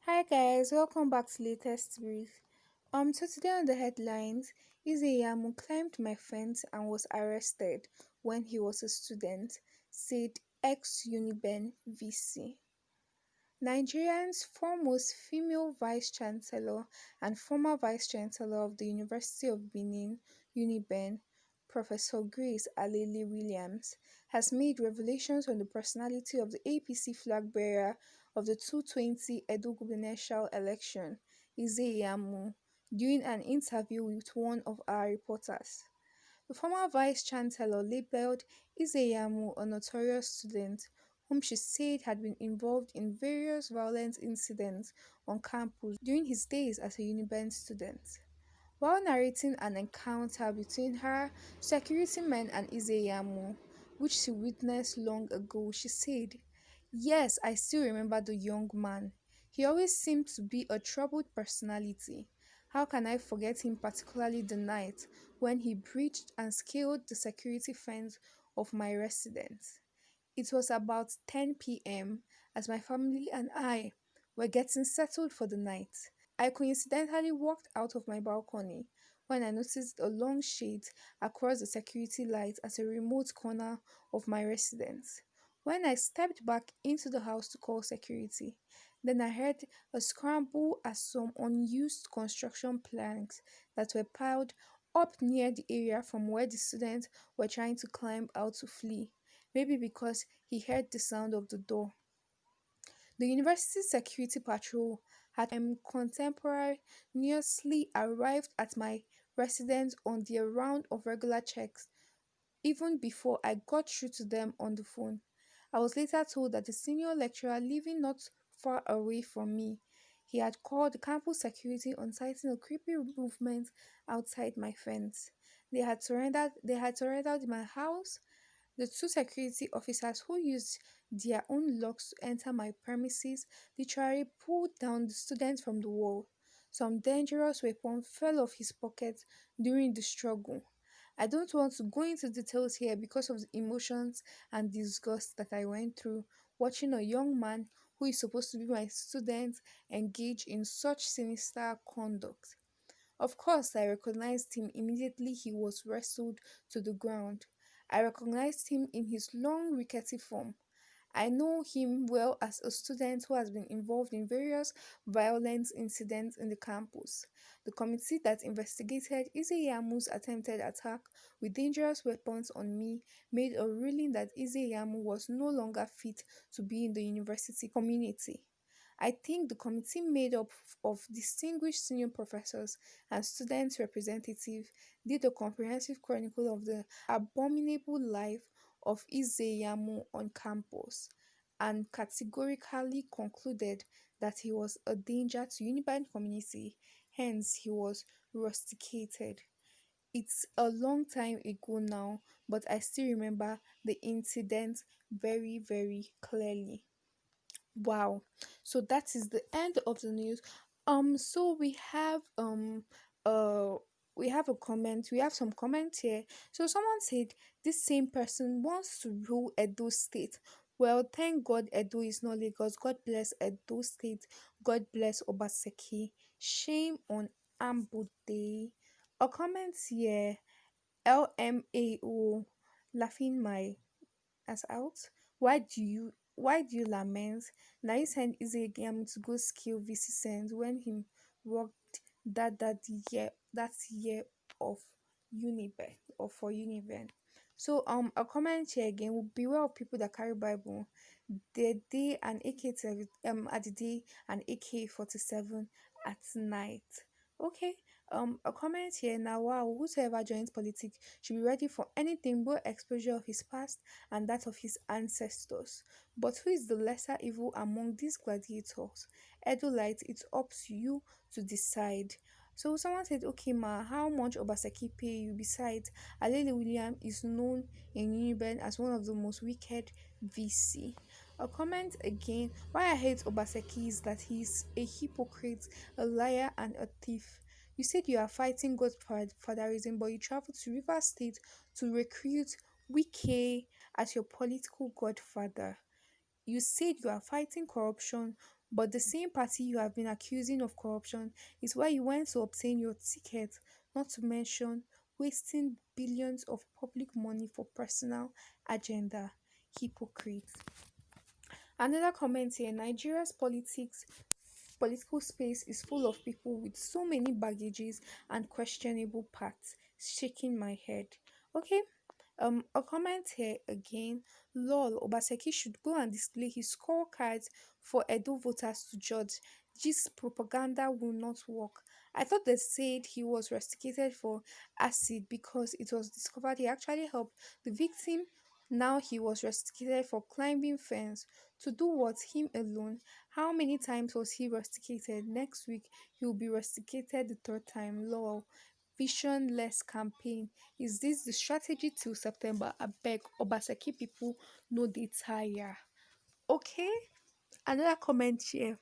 Hi guys, welcome back to latest brief. So today on the headlines, Ize-Iyamu climbed my fence and was arrested when he was a student, said ex-Uniben VC. Nigeria's foremost female vice-chancellor and former vice-chancellor of the University of Benin, Uniben, Professor Grace Alele-Williams, has made revelations on the personality of the APC flag-bearer of the 2020 Edo gubernatorial election, Ize-Iyamu, during an interview with one of our reporters. The former vice-chancellor labelled Ize-Iyamu a notorious student whom she said had been involved in various violent incidents on campus during his days as a Uniben student. While narrating an encounter between her, security men and Ize-Iyamu, which she witnessed long ago, she said, "Yes, I still remember the young man. He always seemed to be a troubled personality. How can I forget him, particularly the night when he breached and scaled the security fence of my residence? It was about 10 p.m. as my family and I were getting settled for the night. I coincidentally walked out of my balcony when I noticed a long shade across the security light at a remote corner of my residence. When I stepped back into the house to call security, then I heard a scramble as some unused construction planks that were piled up near the area from where the students were trying to climb out to flee, maybe because he heard the sound of the door. The university security patrol had contemporaneously arrived at my residence on their round of regular checks even before I got through to them on the phone. I was later told that the senior lecturer living not far away from me, he had called the campus security on citing a creepy movement outside my fence. They had surrendered my house. The two security officers who used their own locks to enter my premises literally pulled down the student from the wall. Some dangerous weapon fell off his pocket during the struggle. I don't want to go into details here because of the emotions and disgust that I went through watching a young man who is supposed to be my student engage in such sinister conduct. Of course, I recognized him immediately he was wrestled to the ground. I recognized him in his long, rickety form. I know him well as a student who has been involved in various violent incidents in the campus. The committee that investigated Ize-Iyamu's attempted attack with dangerous weapons on me made a ruling that Ize-Iyamu was no longer fit to be in the university community. I think the committee made up of distinguished senior professors and student representatives did a comprehensive chronicle of the abominable life of Ize-Iyamu on campus and categorically concluded that he was a danger to Unibind community, hence he was rusticated. It's a long time ago now, but I still remember the incident very, very clearly. Wow. So that is the end of the news. So uh we have a comment. We have some comments here. So someone said this same person wants to rule Edo State. Well, thank God Edo is not Lagos. God bless Edo State. God bless Obaseki. Shame on Ambude. A comment here. LMAO laughing my as out. Why do you lament? Now you send Ize-Iyamu to go skill VC send when him worked that year of Uniben or for Uniben. So a comment here again will beware of people that carry Bible. The day an at the day an AK-47 at night. Okay. A comment here now. Wow, whosoever joins politics should be ready for anything but exposure of his past and that of his ancestors. But who is the lesser evil among these gladiators? Edulite, it's up to you to decide. So someone said, okay, ma, how much Obaseki pay you? Besides, Alele William is known in Uniben as one of the most wicked VC. A comment again, why I hate Obaseki is that he's a hypocrite, a liar, and a thief. You said you are fighting Godfatherism, but you traveled to River State to recruit Wike as your political godfather. You said you are fighting corruption, But the same party you have been accusing of corruption is where you went to obtain your ticket, not to mention wasting billions of public money for personal agenda. Hypocrite. Another comment here: Nigeria's political space is full of people with so many baggages and questionable paths. Shaking my head. Okay, a comment here again. Lol, Obaseki should go and display his scorecards for Edo voters to judge. This propaganda will not work. I thought they said he was rusticated for acid because it was discovered he actually helped the victim. Now he was rusticated for climbing fence. To do what? Him alone? How many times was he rusticated? Next week he will be rusticated the third time. Lol. Visionless campaign. Is this the strategy till September? I beg Obaseki people know they tire. Okay, another comment here.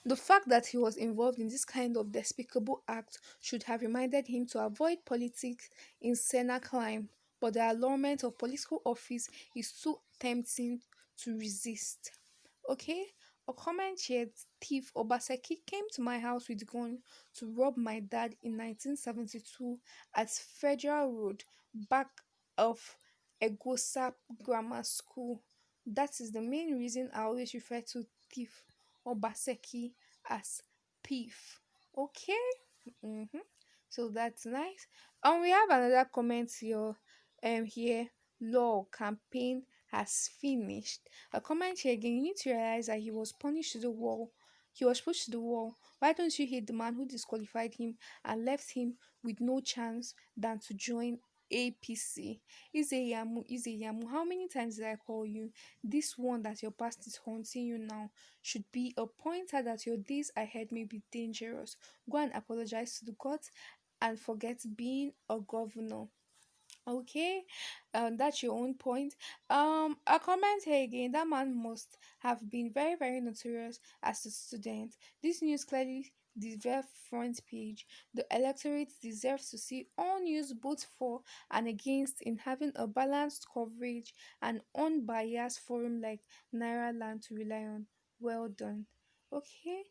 The fact that he was involved in this kind of despicable act should have reminded him to avoid politics in Senna climb, but the allurement of political office is too tempting to resist. Okay, a comment here. Thief Obaseki came to my house with gun to rob my dad in 1972 at Federal Road, back of Egosa Grammar School. That is the main reason I always refer to Thief Obaseki as thief. Okay. Mm-hmm. So that's nice. And we have another comment here. Here, law campaign has finished. A comment here again. You need to realize that he was punished to the wall. He was pushed to the wall. Why don't you hate the man who disqualified him and left him with no chance than to join APC? Ize-Iyamu, how many times did I call you? This one that your past is haunting you now should be a pointer that your days ahead may be dangerous. Go and apologize to the court and forget being a governor. Okay, that's your own point. A comment here again. That man must have been very, very notorious as a student. This news clearly deserves front page. The electorate deserves to see all news both for and against in having a balanced coverage and unbiased forum like Naira Land to rely on. Well done. Okay.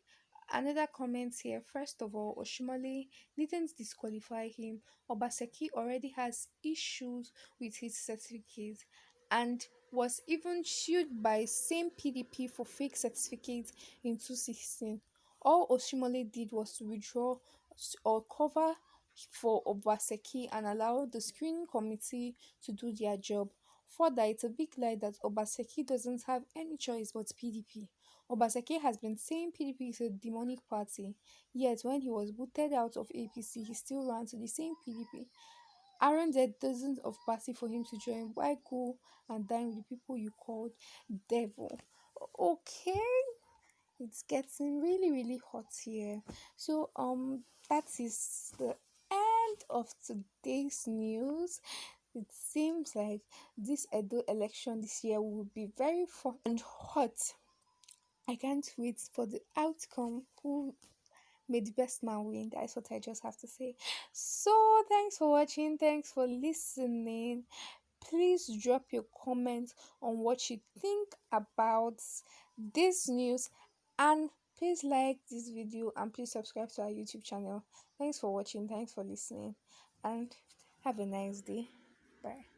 Another comment here. First of all, Oshimale didn't disqualify him. Obaseki already has issues with his certificate and was even sued by same PDP for fake certificates in 2016. All Oshimole did was to withdraw or cover for Obaseki and allow the screening committee to do their job. Further, it's a big lie that Obaseki doesn't have any choice but PDP. Obaseki has been saying PDP is a demonic party, yet when he was booted out of APC, he still ran to the same PDP. Aaron there dozens of party for him to join. Why go and dine with the people you called devil? Okay, it's getting really, really hot here. So that is the end of today's news. It seems like this Edo election this year will be very fun and hot. I can't wait for the outcome. Who may the best man win? That's what I just have to say. So, thanks for watching. Thanks for listening. Please drop your comments on what you think about this news, and please like this video and please subscribe to our YouTube channel. Thanks for watching. Thanks for listening, and have a nice day. Bye.